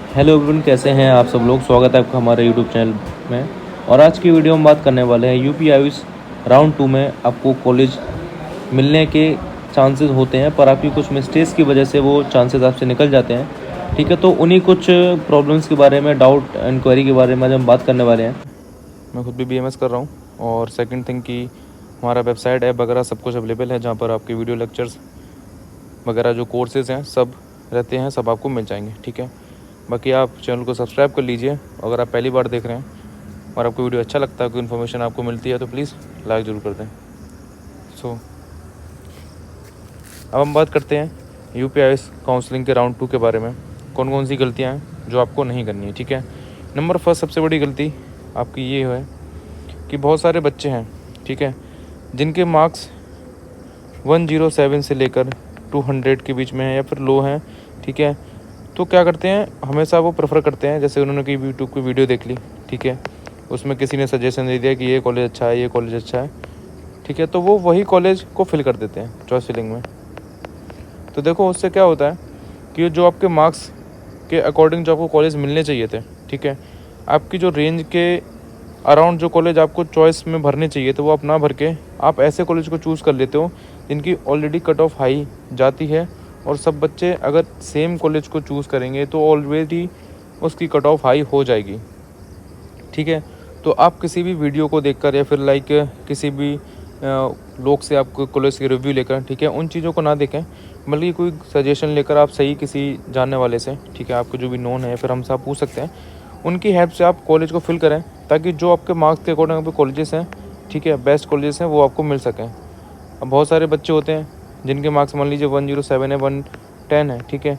Hello everyone, कैसे हैं आप सब लोग। स्वागत है आपका हमारे यूट्यूब चैनल में। और आज की वीडियो में बात करने वाले हैं यूपी आयुष राउंड 2 में आपको कॉलेज मिलने के चांसेस होते हैं, पर आपकी कुछ मिस्टेक्स की वजह से वो चांसेस आपसे निकल जाते हैं। ठीक है, तो उन्हीं कुछ प्रॉब्लम्स के बारे में, डाउट इंक्वायरी के बारे में आज हम बात करने वाले हैं। मैं खुद भी बीएमएस कर रहा हूँ। और सेकंड थिंग कि हमारा वेबसाइट ऐप वगैरह सब कुछ अवेलेबल है, जहाँ पर आपके वीडियो लेक्चर्स वगैरह जो कोर्सेज़ हैं सब रहते हैं, सब आपको मिल जाएंगे। ठीक है, बाकी आप चैनल को सब्सक्राइब कर लीजिए। अगर आप पहली बार देख रहे हैं और आपको वीडियो अच्छा लगता है, कोई इन्फॉर्मेशन आपको मिलती है, तो प्लीज़ लाइक ज़रूर कर दें। अब हम बात करते हैं यूपीआईएस काउंसलिंग के राउंड 2 के बारे में। कौन कौन सी गलतियाँ हैं जो आपको नहीं करनी है। ठीक है, नंबर फर्स्ट सबसे बड़ी गलती आपकी ये है कि बहुत सारे बच्चे हैं, ठीक है, जिनके मार्क्स 107 से लेकर 200 के बीच में हैं या फिर लो हैं। ठीक है, तो क्या करते हैं, हमेशा वो प्रेफर करते हैं, जैसे उन्होंने कोई यूट्यूब की वीडियो देख ली, ठीक है, उसमें किसी ने सजेशन दे दिया कि ये कॉलेज अच्छा है, ये कॉलेज अच्छा है, ठीक है, तो वो वही कॉलेज को फिल कर देते हैं चॉइस फिलिंग में। तो देखो उससे क्या होता है कि जो आपके मार्क्स के अकॉर्डिंग जो आपको कॉलेज मिलने चाहिए थे, ठीक है, आपकी जो रेंज के अराउंड जो कॉलेज आपको चॉइस में भरने चाहिए थे, वो आप ना भर के आप ऐसे कॉलेज को चूज़ कर लेते हो जिनकी ऑलरेडी कट ऑफ हाई जाती है। और सब बच्चे अगर सेम कॉलेज को चूज़ करेंगे तो ऑलरेडी उसकी कट ऑफ हाई हो जाएगी। ठीक है, तो आप किसी भी वीडियो को देखकर या फिर लाइक किसी भी लोग से आप कॉलेज के रिव्यू लेकर, ठीक है, उन चीज़ों को ना देखें, बल्कि कोई सजेशन लेकर आप सही किसी जानने वाले से, ठीक है, आपको जो भी नोन है, फिर हमसे आप पूछ सकते हैं, उनकी हेल्प से आप कॉलेज को फिल करें, ताकि जो आपके मार्क्स के अकॉर्डिंग आपके कॉलेजेस हैं, ठीक है, बेस्ट कॉलेजेस हैं, वो आपको मिल सकें। अब बहुत सारे बच्चे होते हैं जिनके मार्क्स मान लीजिए 107 है, 110 है, ठीक है,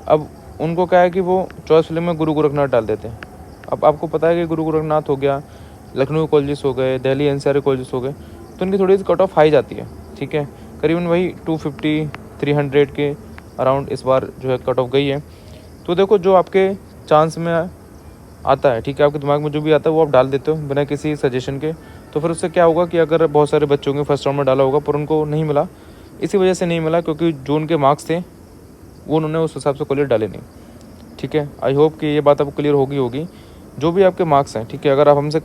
अब उनको क्या है कि वो चॉइस फिलिंग में गुरु गोरखनाथ डाल देते हैं। अब आपको पता है कि गुरु गोरखनाथ हो गया, लखनऊ कॉलेजेस हो गए, दिल्ली एनसीआर कॉलेजेस हो गए, तो उनकी थोड़ी सी कट ऑफ हाई जाती है। ठीक है, करीबन वही 250 300 के अराउंड इस बार जो है कट ऑफ गई है। तो देखो जो आपके चांस में आता है, ठीक है, आपके दिमाग में जो भी आता है वो आप डाल देते हो बिना किसी सजेशन के। तो फिर उससे क्या होगा कि अगर बहुत सारे बच्चों के फर्स्ट राउंड में डाला होगा पर उनको नहीं मिला, इसी वजह से नहीं मिला क्योंकि जो उनके मार्क्स थे वो उन्होंने उस हिसाब से कॉलेज डाले नहीं। ठीक है, आई होप कि ये बात आपको क्लियर होगी। जो भी आपके मार्क्स हैं, ठीक है, अगर आप हमसे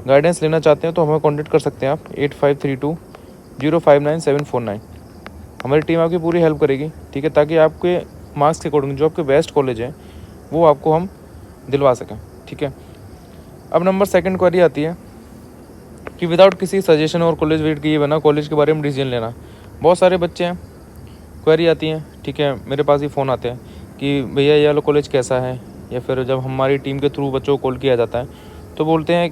गाइडेंस लेना चाहते हैं तो हमें कॉन्टेक्ट कर सकते हैं आप 8532059749। हमारी टीम आपकी पूरी हेल्प करेगी, ठीक है, ताकि आपके मार्क्स के अकॉर्डिंग जो आपके बेस्ट कॉलेज हैं वो आपको हम दिलवा सकें। ठीक है, अब नंबर सेकंड क्वेरी आती है कि विदाउट किसी सजेशन और कॉलेज विजिट किए बिना कॉलेज के बारे में डिसीजन लेना। बहुत सारे बच्चे हैं, क्वेरी आती है, ठीक है, मेरे पास ही फ़ोन आते हैं कि भैया ये वाला कॉलेज कैसा है, या फिर जब हमारी टीम के थ्रू बच्चों को कॉल किया जाता है तो बोलते हैं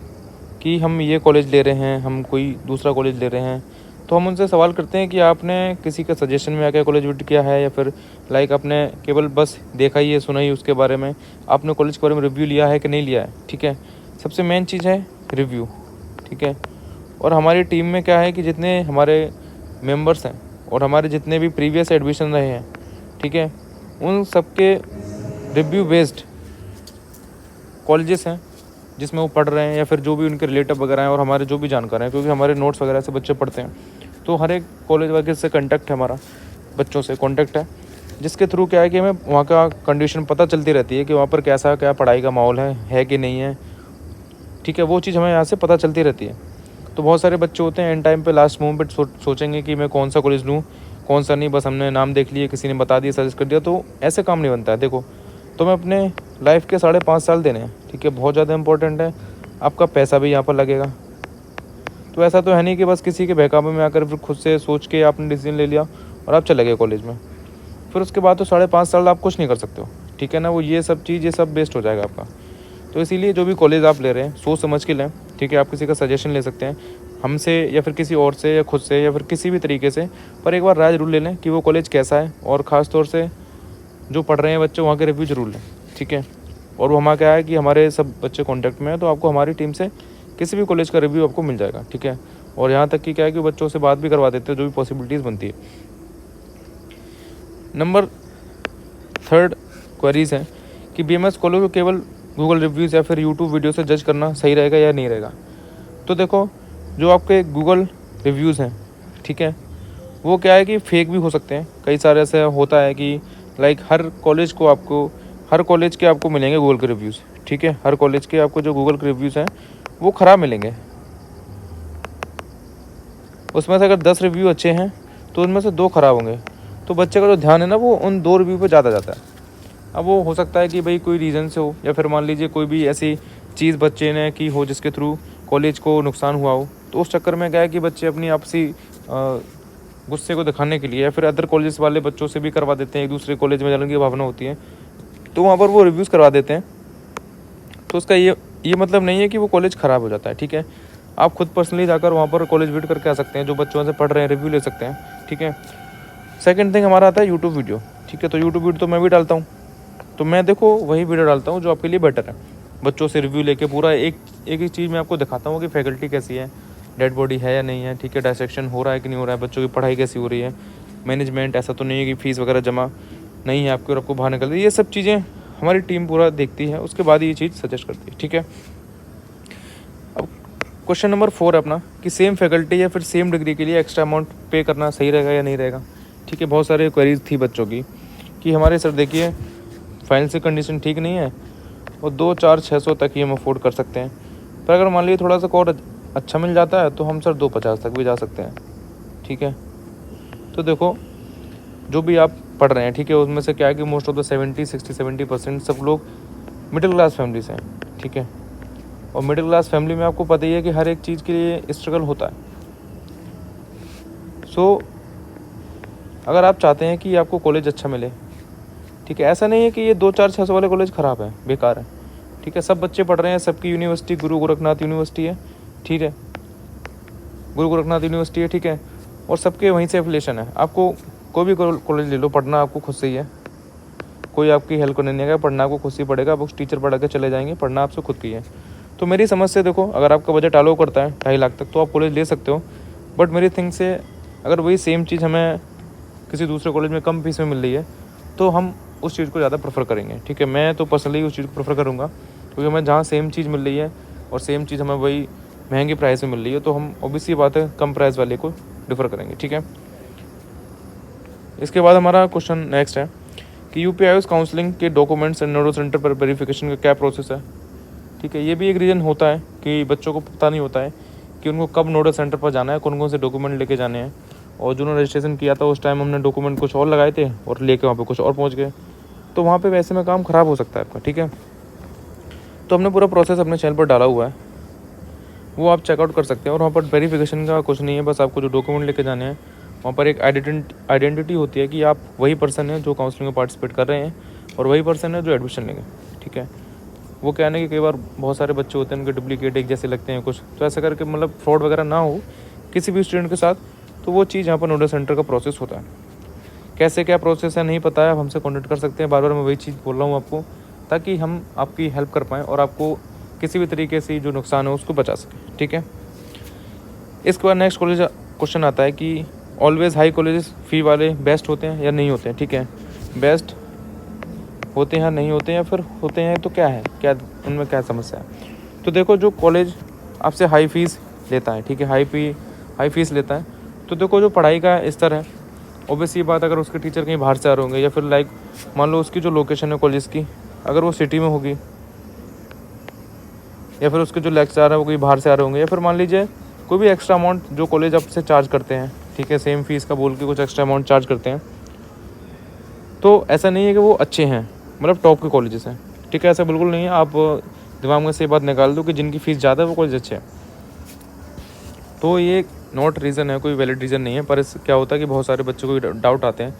कि हम ये कॉलेज ले रहे हैं, हम कोई दूसरा कॉलेज ले रहे हैं। तो हम उनसे सवाल करते हैं कि आपने किसी का सजेशन में आकर कॉलेज विजिट किया है, या फिर लाइक आपने केवल बस देखा ही है, सुना ही उसके बारे में, आपने कॉलेज के बारे में रिव्यू लिया है कि नहीं लिया है। ठीक है, सबसे मेन चीज़ है रिव्यू। ठीक है, और हमारी टीम में क्या है कि जितने हमारे मेंबर्स हैं और हमारे जितने भी प्रीवियस एडमिशन रहे हैं, ठीक है, उन सबके रिव्यू बेस्ड कॉलेजेस हैं जिसमें वो पढ़ रहे हैं, या फिर जो भी उनके रिलेटिव वगैरह हैं और हमारे जो भी जानकार हैं, क्योंकि हमारे नोट्स वगैरह से बच्चे पढ़ते हैं, तो हर एक कॉलेज वगैरह से कंटेक्ट है, हमारा बच्चों से कॉन्टैक्ट है, जिसके थ्रू क्या है कि हमें वहाँ का कंडीशन पता चलती रहती है कि वहाँ पर कैसा क्या पढ़ाई का माहौल है कि नहीं है। ठीक है, वो चीज़ हमें यहाँ से पता चलती रहती है। तो बहुत सारे बच्चे होते हैं एंड टाइम पे लास्ट मोमेंट सोचेंगे कि मैं कौन सा कॉलेज लूँ, कौन सा नहीं, बस हमने नाम देख लिए, किसी ने बता दिया, सजेस्ट कर दिया, तो ऐसे काम नहीं बनता है। देखो, तो मैं अपने लाइफ के 5.5 साल देने हैं, ठीक है, बहुत ज़्यादा इंपॉर्टेंट है, आपका पैसा भी यहाँ पर लगेगा। तो ऐसा तो है नहीं कि बस किसी के बहकावे में आकर फिर खुद से सोच के आपने डिसीजन ले लिया और आप चले गए कॉलेज में, फिर उसके बाद तो 5.5 साल आप कुछ नहीं कर सकते हो। ठीक है ना, वो ये सब वेस्ट हो जाएगा आपका। तो इसीलिए जो भी कॉलेज आप ले रहे हैं सोच समझ के लें। ठीक है, आप किसी का सजेशन ले सकते हैं हमसे या फिर किसी और से या खुद से या फिर किसी भी तरीके से, पर एक बार राय जरूर ले लें कि वो कॉलेज कैसा है, और ख़ास तौर से जो पढ़ रहे हैं बच्चे वहाँ के रिव्यू जरूर लें। ठीक है, और वो हमारा क्या है कि हमारे सब बच्चे कॉन्टैक्ट में हैं, तो आपको हमारी टीम से किसी भी कॉलेज का रिव्यू आपको मिल जाएगा। ठीक है, और यहाँ तक कि क्या है कि बच्चों से बात भी करवा देते हैं जो भी पॉसिबिलिटीज़ बनती है। नंबर थर्ड क्वेरीज़ हैं कि बीएमएस कॉलेज को केवल गूगल रिव्यूज़ या फिर यूट्यूब वीडियो से जज करना सही रहेगा या नहीं रहेगा। तो देखो, जो आपके गूगल रिव्यूज़ हैं, ठीक है, वो क्या है कि फेक भी हो सकते हैं। कई सारे ऐसे होता है कि लाइक हर कॉलेज को आपको हर कॉलेज के आपको मिलेंगे गूगल के रिव्यूज़, ठीक है। हर कॉलेज के आपको जो गूगल के रिव्यूज़ हैं वो ख़राब मिलेंगे। उसमें से अगर 10 रिव्यू अच्छे हैं तो उनमें से 2 ख़राब होंगे। तो बच्चे का जो ध्यान है ना वो उन 2 रिव्यू पे ज़्यादा जाता है। अब वो हो सकता है कि भाई कोई रीज़न से हो, या फिर मान लीजिए कोई भी ऐसी चीज़ बच्चे ने की हो जिसके थ्रू कॉलेज को नुकसान हुआ हो। तो उस चक्कर में क्या है कि बच्चे अपनी आपसी गुस्से को दिखाने के लिए या फिर अदर कॉलेज वाले बच्चों से भी करवा देते हैं, एक दूसरे कॉलेज में जाने की भावना होती है, तो वहाँ पर वो रिव्यूज़ करवा देते हैं। तो उसका ये मतलब नहीं है कि वो कॉलेज ख़राब हो जाता है, ठीक है। आप खुद पर्सनली जाकर वहाँ पर कॉलेज विजिट करके आ सकते हैं, जो बच्चों से पढ़ रहे हैं रिव्यू ले सकते हैं, ठीक है। सेकंड थिंग हमारा आता है यूट्यूब वीडियो, ठीक है। तो यूट्यूब वीडियो तो मैं भी डालता हूँ, तो मैं देखो वही वीडियो डालता हूँ जो आपके लिए बेटर है। बच्चों से रिव्यू लेके पूरा एक ही चीज़ मैं आपको दिखाता हूँ कि फैकल्टी कैसी है, डेड बॉडी है या नहीं है, ठीक है, डायसेक्शन हो रहा है कि नहीं हो रहा है, बच्चों की पढ़ाई कैसी हो रही है, मैनेजमेंट ऐसा तो नहीं है कि फ़ीस वगैरह जमा नहीं है आपकी और आपको बाहर निकल रही है। ये सब चीज़ें हमारी टीम पूरा देखती है, उसके बाद ये चीज़ सजेस्ट करती है, ठीक है। अब क्वेश्चन नंबर 4 है अपना कि सेम फैकल्टी या फिर सेम डिग्री के लिए एक्स्ट्रा अमाउंट पे करना सही रहेगा या नहीं रहेगा, ठीक है। बहुत सारे क्वेरीज थी बच्चों की कि हमारे सर देखिए फाइनेंशियल कंडीशन ठीक नहीं है और 2-4-600 तक ही हम अफोर्ड कर सकते हैं, पर अगर मान लीजिए थोड़ा सा और अच्छा मिल जाता है तो हम सर 250 तक भी जा सकते हैं, ठीक है। तो देखो जो भी आप पढ़ रहे हैं, ठीक है, उसमें से क्या है कि मोस्ट ऑफ द 70-60-70% सब लोग मिडिल क्लास फैमिली से हैं, ठीक है। और मिडिल क्लास फैमिली में आपको पता ही है कि हर एक चीज़ के लिए स्ट्रगल होता है। सो अगर आप चाहते हैं कि आपको कॉलेज अच्छा मिले, ठीक है, ऐसा नहीं है कि ये 2-4-600 वाले कॉलेज ख़राब है, बेकार है, ठीक है। सब बच्चे पढ़ रहे हैं, सबकी यूनिवर्सिटी गुरु गोरखनाथ यूनिवर्सिटी है, ठीक है, गुरु गोरखनाथ यूनिवर्सिटी है, ठीक है, और सबके वहीं से एफिलेशन है। आपको कोई भी कॉलेज ले लो, पढ़ना आपको खुद से ही है, कोई आपकी हेल्प करने नहीं आएगा, पढ़ना आपको खुद से ही पड़ेगा, बुक्स टीचर पढ़ा के चले जाएंगे, पढ़ना आपसे खुद की है। तो मेरी समझ से देखो, अगर आपका बजट अलाउ करता है 2.5 लाख तक तो आप कॉलेज ले सकते हो, बट मेरी थिंक से अगर वही सेम चीज़ हमें किसी दूसरे कॉलेज में कम फीस में मिल रही है तो हम उस चीज़ को ज़्यादा प्रेफर करेंगे, ठीक है। मैं तो पर्सनली उस चीज़ को प्रेफर करूँगा, क्योंकि हमें जहाँ सेम चीज़ मिल रही है और सेम चीज़ हमें वही महंगी प्राइस में मिल रही है तो हम ऑब्वियसली बात है कम प्राइस वाले को प्रेफर करेंगे, ठीक है। इसके बाद हमारा क्वेश्चन नेक्स्ट है कि यूपीआईएस काउंसलिंग के डॉक्यूमेंट्स एंड नोडल सेंटर पर वेरिफिकेशन का क्या प्रोसेस है, ठीक है। ये भी एक रीज़न होता है कि बच्चों को पता नहीं होता है कि उनको कब नोडल सेंटर पर जाना है, कौन कौन से डॉक्यूमेंट लेके जाने हैं। और जिन्होंने रजिस्ट्रेशन किया था उस टाइम हमने डॉक्यूमेंट कुछ और लगाए थे और लेके वहाँ पे कुछ और पहुँच गए, तो वहाँ पे वैसे में काम ख़राब हो सकता है आपका, ठीक है। तो हमने पूरा प्रोसेस अपने चैनल पर डाला हुआ है, वो आप चेकआउट कर सकते हैं। और वहाँ पर वेरिफिकेशन का कुछ नहीं है, बस आपको जो डॉक्यूमेंट लेके जाने हैं, वहाँ पर एक आइडेंटिटी होती है कि आप वही पर्सन है जो काउंसलिंग में पार्टिसिपेट कर रहे हैं और वही पर्सन है जो एडमिशन लेंगे, ठीक है। वो क्या है कि कई बार बहुत सारे बच्चे होते हैं उनके डुप्लीकेट एक जैसे लगते हैं कुछ, तो ऐसा करके मतलब फ्रॉड वगैरह ना हो किसी भी स्टूडेंट के साथ, तो वो चीज़ यहाँ पर नोडल सेंटर का प्रोसेस होता है। कैसे क्या प्रोसेस है नहीं पता है, आप हमसे कॉन्टेक्ट कर सकते हैं। बार बार मैं वही चीज़ बोल रहा हूँ आपको, ताकि हम आपकी हेल्प कर पाएँ और आपको किसी भी तरीके से जो नुकसान है उसको बचा सकें, ठीक है। इसके बाद नेक्स्ट कॉलेज क्वेश्चन आता है कि ऑलवेज़ हाई कॉलेजेस फ़ी वाले बेस्ट होते हैं या नहीं होते हैं, ठीक है। बेस्ट होते हैं नहीं होते हैं, या फिर होते हैं तो क्या है, क्या उनमें क्या समस्या है। तो देखो जो कॉलेज आपसे हाई फीस लेता है, ठीक है, हाई फीस लेता है, तो देखो जो पढ़ाई का स्तर है, ऑब्वियस ये बात, अगर उसके टीचर कहीं बाहर से आ रहे होंगे या फिर लाइक मान लो उसकी जो लोकेशन है कॉलेज की अगर वो सिटी में होगी, या फिर उसके जो लेक्चरर है वो कोई बाहर से आ रहे होंगे, या फिर मान लीजिए कोई भी एक्स्ट्रा अमाउंट जो कॉलेज आपसे चार्ज करते हैं, ठीक है, सेम फीस का बोल के कुछ एक्स्ट्रा अमाउंट चार्ज करते हैं, तो ऐसा नहीं है कि वो अच्छे हैं, मतलब टॉप के कॉलेजेस हैं, ठीक है, ऐसा बिल्कुल नहीं है। आप दिमाग में से ये बात निकाल दो कि जिनकी फ़ीस ज़्यादा है वो कॉलेज अच्छे हैं, तो ये नॉट रीज़न है, कोई वैलिड रीज़न नहीं है। पर इस क्या होता है कि बहुत सारे बच्चों को डाउट आते हैं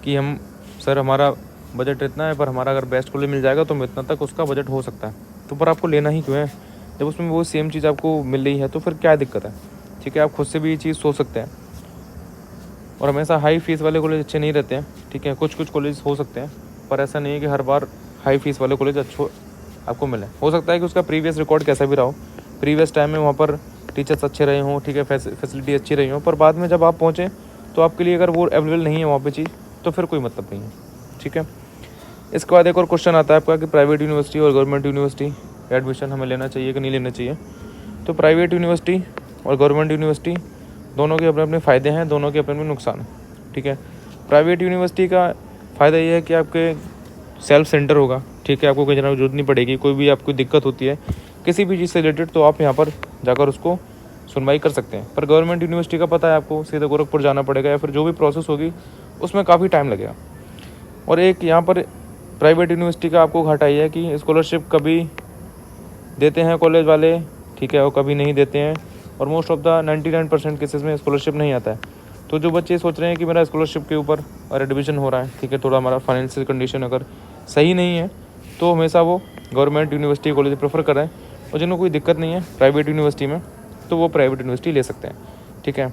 कि हम सर हमारा बजट इतना है, पर हमारा अगर बेस्ट कॉलेज मिल जाएगा तो इतना तक उसका बजट हो सकता है, तो पर आपको लेना ही क्यों है जब उसमें वो सेम चीज़ आपको मिल रही है, तो फिर क्या दिक्कत है, ठीक है। आप खुद से भी ये चीज़ सोच सकते हैं। और हमेशा हाई फीस वाले कॉलेज अच्छे नहीं रहते हैं, ठीक है, कुछ कॉलेज हो सकते हैं, पर ऐसा नहीं है कि हर बार हाई फीस वाले कॉलेज अच्छे आपको मिले। हो सकता है कि उसका प्रीवियस रिकॉर्ड कैसा भी रहा हो, प्रीवियस टाइम में वहाँ पर टीचर्स अच्छे रहे हों, ठीक है, फैसिलिटी अच्छी रही हो, पर बाद में जब आप पहुँचें तो आपके लिए अगर वो अवेलेबल नहीं है वहाँ पे चीज़, तो फिर कोई मतलब नहीं है, ठीक है। इसके बाद एक और क्वेश्चन आता है आपका कि प्राइवेट यूनिवर्सिटी और गवर्नमेंट यूनिवर्सिटी एडमिशन हमें लेना चाहिए कि नहीं लेना चाहिए। तो प्राइवेट यूनिवर्सिटी और गवर्नमेंट यूनिवर्सिटी दोनों के अपने अपने फ़ायदे हैं, दोनों के अपने अपने नुकसान हैं, ठीक है। प्राइवेट यूनिवर्सिटी का फ़ायदा ये है कि आपके सेल्फ सेंटर होगा, ठीक है, आपको कहीं जाने की जरूरत नहीं पड़ेगी। कोई भी आपको दिक्कत होती है किसी भी चीज़ से रिलेटेड तो आप यहाँ पर जाकर उसको सुनवाई कर सकते हैं। पर गवर्नमेंट यूनिवर्सिटी का पता है आपको, सीधे गोरखपुर जाना पड़ेगा या फिर जो भी प्रोसेस होगी उसमें काफ़ी टाइम लगेगा। और एक यहाँ पर प्राइवेट यूनिवर्सिटी का आपको घाटा ये है कि स्कॉलरशिप कभी देते हैं कॉलेज वाले, ठीक है, और कभी नहीं देते हैं। और मोस्ट ऑफ द 99% केसेस में स्कॉलरशिप नहीं आता है। तो जो बच्चे सोच रहे हैं कि मेरा स्कॉलरशिप के ऊपर और एडमिशन हो रहा है, ठीक है, थोड़ा हमारा फाइनेंशियल कंडीशन अगर सही नहीं है तो हमेशा वो गवर्नमेंट यूनिवर्सिटी कॉलेज प्रेफर कर रहे हैं। और जिनको कोई दिक्कत नहीं है प्राइवेट यूनिवर्सिटी में तो वो प्राइवेट यूनिवर्सिटी ले सकते हैं, ठीक है।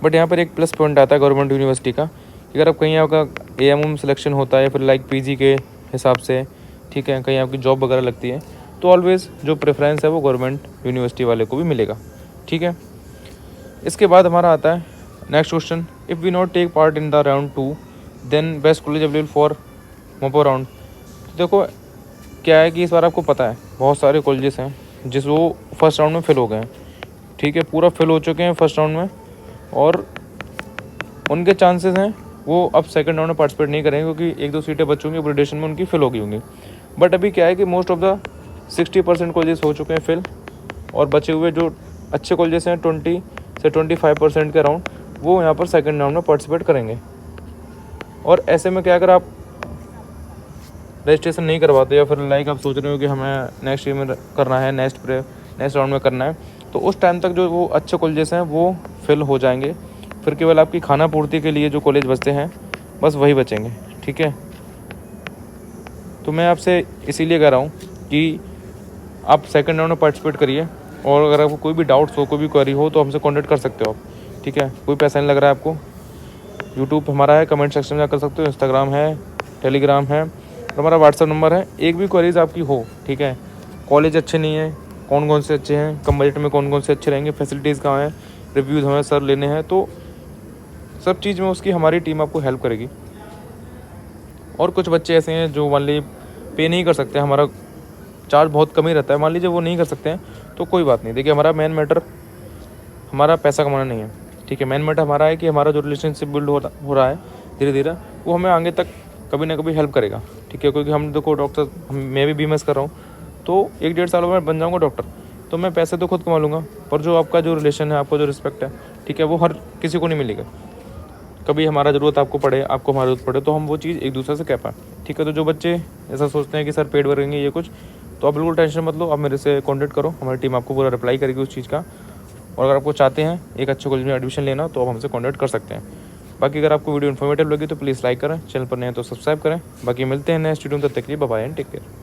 बट यहाँ पर एक प्लस पॉइंट आता है गवर्नमेंट यूनिवर्सिटी का कि अगर आप कहीं आपका AMM सिलेक्शन होता है या फिर लाइक PG के हिसाब से, ठीक है, कहीं आपकी जॉब वगैरह लगती है तो ऑलवेज़ जो प्रेफरेंस है वो गवर्नमेंट यूनिवर्सिटी वाले को भी मिलेगा, ठीक है। इसके बाद हमारा आता है next question, if we not take part in the round 2 then best college available for mop up round. देखो क्या है कि इस बार आपको पता है बहुत सारे कॉलेजेस हैं जिस वो फर्स्ट राउंड में फेल हो गए हैं, ठीक है, पूरा फेल हो चुके हैं फर्स्ट राउंड में। और उनके चांसेस हैं वो अब सेकंड राउंड में पार्टिसिपेट नहीं करेंगे क्योंकि 1-2 सीटें बच होंगी, वैलिडेशन में उनकी फिल हो गई होंगी। बट अभी क्या है कि मोस्ट ऑफ द 60% कॉलेजेस हो चुके हैं फिल, और बचे हुए जो अच्छे कॉलेजेस हैं 20 से 25% के अराउंड वो यहाँ पर सेकंड राउंड में पार्टिसिपेट करेंगे। और ऐसे में क्या, अगर आप रजिस्ट्रेशन नहीं करवाते या फिर लाइक आप सोच रहे हो कि हमें नेक्स्ट ईयर में करना है, नेक्स्ट राउंड में करना है, तो उस टाइम तक जो वो अच्छे कॉलेजेस हैं वो फिल हो जाएंगे। फिर केवल आपकी खाना पूर्ति के लिए जो कॉलेज बचते हैं बस वही बचेंगे, ठीक है। तो मैं आपसे इसीलिए कह रहा हूँ कि आप सेकंड राउंड में पार्टिसिपेट करिए। और अगर आपको कोई भी डाउट्स हो, कोई भी क्वेरी हो तो हमसे कॉन्टेक्ट कर सकते हो आप, ठीक है। कोई पैसा नहीं लग रहा है आपको। यूट्यूब हमारा है, कमेंट सेक्शन में कर सकते हो, इंस्टाग्राम है, टेलीग्राम है, और हमारा व्हाट्सअप नंबर है। एक भी क्वेरीज आपकी हो, ठीक है, कॉलेज अच्छे नहीं है, कौन कौन से अच्छे हैं, कम बजट में कौन कौन से अच्छे रहेंगे, फैसिलिटीज़ कहाँ हैं, रिव्यूज़ हमें सर लेने हैं, तो सब चीज़ में उसकी हमारी टीम आपको हेल्प करेगी। और कुछ बच्चे ऐसे हैं जो मान लीजिए पे नहीं कर सकते, हमारा चार्ज बहुत कम ही रहता है, मान लीजिए वो नहीं कर सकते हैं तो कोई बात नहीं। देखिए हमारा मेन मैटर हमारा पैसा कमाना नहीं है, ठीक है। मेन मैटर हमारा है कि हमारा जो रिलेशनशिप बिल्ड हो रहा है धीरे धीरे वो हमें आगे तक कभी ना कभी हेल्प करेगा, ठीक है। क्योंकि हम देखो डॉक्टर, मैं भी BMS कर रहा हूँ तो 1-1.5 सालों में बन जाऊँगा डॉक्टर, तो मैं पैसे तो खुद कमा लूँगा, पर जो आपका जो रिलेशन है, आपका जो रिस्पेक्ट है, ठीक है, वो हर किसी को नहीं मिलेगा। कभी हमारा ज़रूरत आपको पड़े, आपको हमारी ज़रूरत पड़े तो हम वो चीज़ एक दूसरे से कह पाएँ, ठीक है। तो जो बच्चे ऐसा सोचते हैं कि सर पेड भरेंगे ये कुछ, तो आप बिल्कुल टेंशन मत लो, आप मेरे से कॉन्टेक्ट करो, हमारी टीम आपको पूरा रिप्लाई करेगी उस चीज़ का। और अगर आपको चाहते हैं एक अच्छे कॉलेज में एडमिशन लेना तो आप हमसे कॉन्टैक्ट कर सकते हैं। बाकी अगर आपको वीडियो इन्फॉर्मेटिव लगी तो प्लीज़ लाइक करें, चैनल पर नए हैं तो सब्सक्राइब करें। बाकी मिलते हैं नेक्स्ट वीडियो में, तब तक के लिए bye bye and take care.